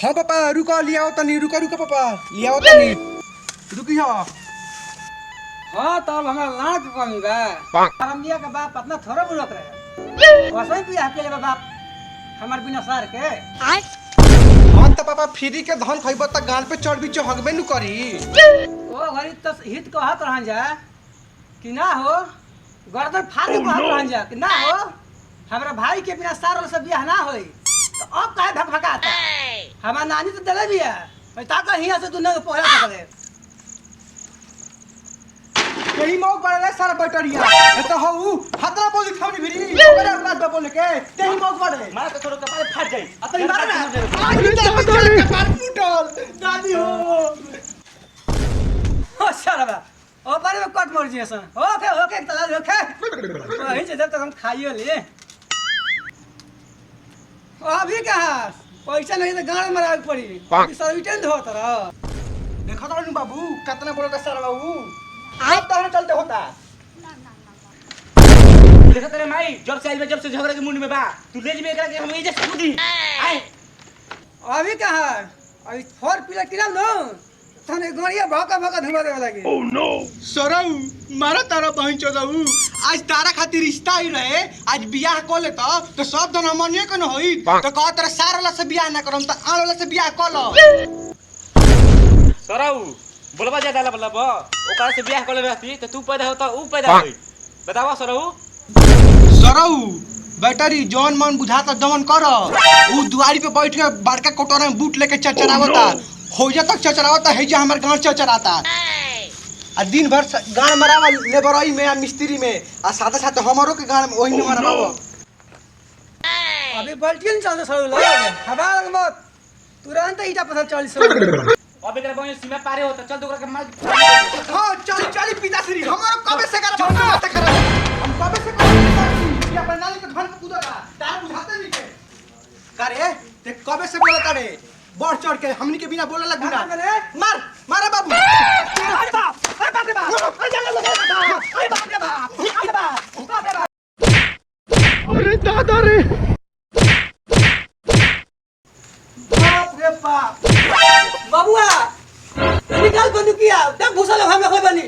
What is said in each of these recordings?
हाँ पापा रुको लियाओ तनी रुको रुको पापा लियाओ तनी रुकी हो। हाँ तब हमरा लाड़ के कमी बा परमिया के बाप अपना थोड़ा बुलत रहे वैसे भी अकेले बा बाप हमर बिना सार के हाँ तो पापा फ्री के धन खइबो त गाल पे चढ़ बिचो हगबे नु करी। ओ घरी त हित कहत रहन जा कि ना हो गर्दन फाड़ के कहत रहन जा कि ना हो हमरा भाई के बिना सार से बियाह ना होई तो अब काहे भगभगाता हमार नानी तो देले बिया पैसा का हिया से दुनिया के पहला सकले यही मौक बड़े सारा बैटरिया ए तो हऊ हतरा बोल खावनी भिरी ओकरे औलाद बा बोले के तेही मौक बड़े मार के थोड़ा कपाल फाट जाई अपनी मार ना आज कपाल फूटल दादी हो ओ सारा ओ बारे में कट मर जिए सन ओके तला रखे वही से जब तक हम खाइयो ले अभी कहा पैसा नहीं तो गाड़ मरा पड़ी सर्विटेंट हो तरा देखो तो बाबू कितना बोलता सारा बाबू आज तो चलते होता देखो तेरे माई जब से जब से झगड़ा के मुंड में बा तू ले जबे एकरा के हम इजे सुदी आए अभी कहा अभी 4 पिलर किरा नो तने गड़िया भका धुमा देवे लागी ओह नो सरऊ मारा तारा बहन चोदऊ आज तारा खातिर रिश्ता ही रहे आज बियाह को ले तो सब धन हमनिए के न होई तो कह तेरा सार वाला से बियाह ना करम त आन वाला से बियाह कर लो सराऊ बोलबा ज्यादा ला ओकरा से बियाह कर ले रहती तो तू पैदा होता ऊ पैदा होई बतावा सराऊ सरऊ बैटरी जौन मन बुझाता दमन कर ऊ दुआरी पे बैठ के बड़का कटोरा में बूट लेके चरचरावता होजा तक चरचरावता है जे हमर गांव चरचराता आ दिन भर गांव मरावा लेबरई में आ मिस्त्री में आ साथे साथे हमरो के गांव में ओही में मरावा। अभी बल्टियन चल सर लगे हवा लग मत तुरंत ईटा पत्थर चल सर अब एकरा बहन सीमा पारे होता चल तो ओकरा के मार हां चल पिताश्री हमरो कबे से कर बात कर हम कबे से कर या बनाली के धन कूदा तार बुझाते नहीं के करे ते कबे से बोलता रे बढ़ चढ़ के हमनी के बिना बोले लग गुना मार मारे बाबू अरे बाप रे बाप अरे बाप रे बाप अरे बाप रे बाप अरे दादा रे बाप रे बाप बाबूआ निकाल बंदूकिया तब घुसा लो हमें कोई बनी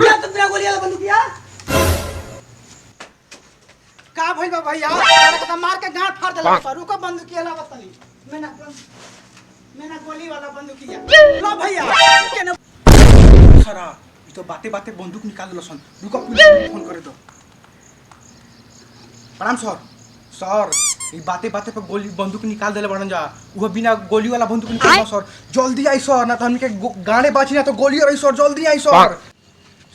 या तो तेरा गोली वाला बंदूकिया का भइल बा भैया तारा के मार के गांठ फाड़ देला पर रुको बंदूकिया ला बताली मैंने गोली वाला बंदूकिया लो भैया केने सरा ई तो बाते बंदूक निकाल लो सन रुको पुलिस में फोन करे दो। प्रणाम सर ई बाते पे गोली बंदूक निकाल देले बड़न जा वो बिना गोली वाला बंदूक निकाल सर जल्दी आई सर ना तो हमनी के गाने बाची ना तो गोली रही सर जल्दी आई सर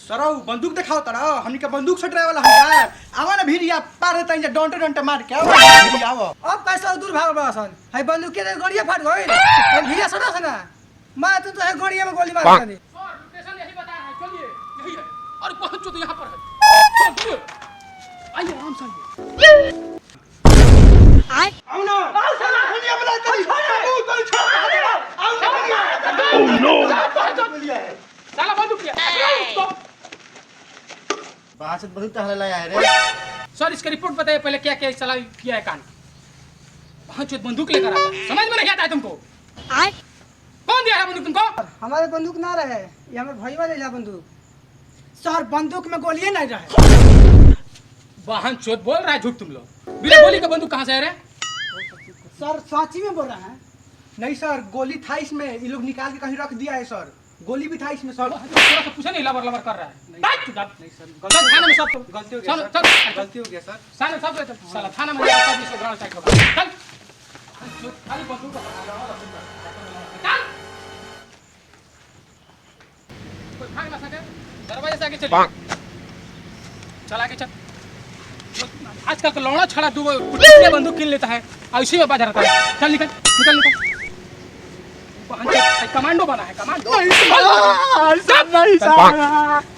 सरौ बंदूक दिखाओ तड़ा हमनी के बंदूक से डरावे वाला हम यार आवा ना भिड़िया पार देता जे डंटे मार के आओ भिड़िया आओ अब कैसा दूर भाग बा सन है बंदूकिया से गड़िया फाट गई तो भैया सुना सुना मैं तो है गड़िया में गोली मार दी सर लोकेशन यही बता रहा है चलिए यही है और पहुंचो तो यहां पर है चलिए आइए आराम से आइए आओ ना साला दुनिया बना तरी आओ ना ओह नो साला बंदूक किया बाहर से बहुत टहला लाया है रे सर इसका रिपोर्ट बताइए पहले क्या क्या चला किया है कांड वहां चोट बंदूक लेकर आता है समझ में नहीं आता है तुमको कौन दिया है बंदूक तुमको हमारे बंदूक ना रहे ये हमारे भाई वाले ला बंदूक सर बंदूक में गोली नहीं रहे वाहन चोट बोल रहा है झूठ तुम लोग बिना गोली का बंदूक कहां से आ रहा है सर साची में बोल रहा है नहीं सर गोली था इसमें ये लोग निकाल के कहीं रख दिया है सर गोली भी था इसमें सर थोड़ा सा पूछा नहीं लबर कर रहा है नहीं सर चल थाने में सब गलती हो चल गया चल सर गलती हो गया सर साले सब ले चल साला थाना में जाकर इसको ग्राउंड साइड होगा चल खाली बंदूक का चल कोई भाग ना सके दरवाजे से आगे चल चल आगे चल आजकल का लौड़ा छड़ा दो कुत्ते बंदूक किन लेता है और इसी में बाजार रहता है चल निकल कमांडो बना है कमांडो नहीं सर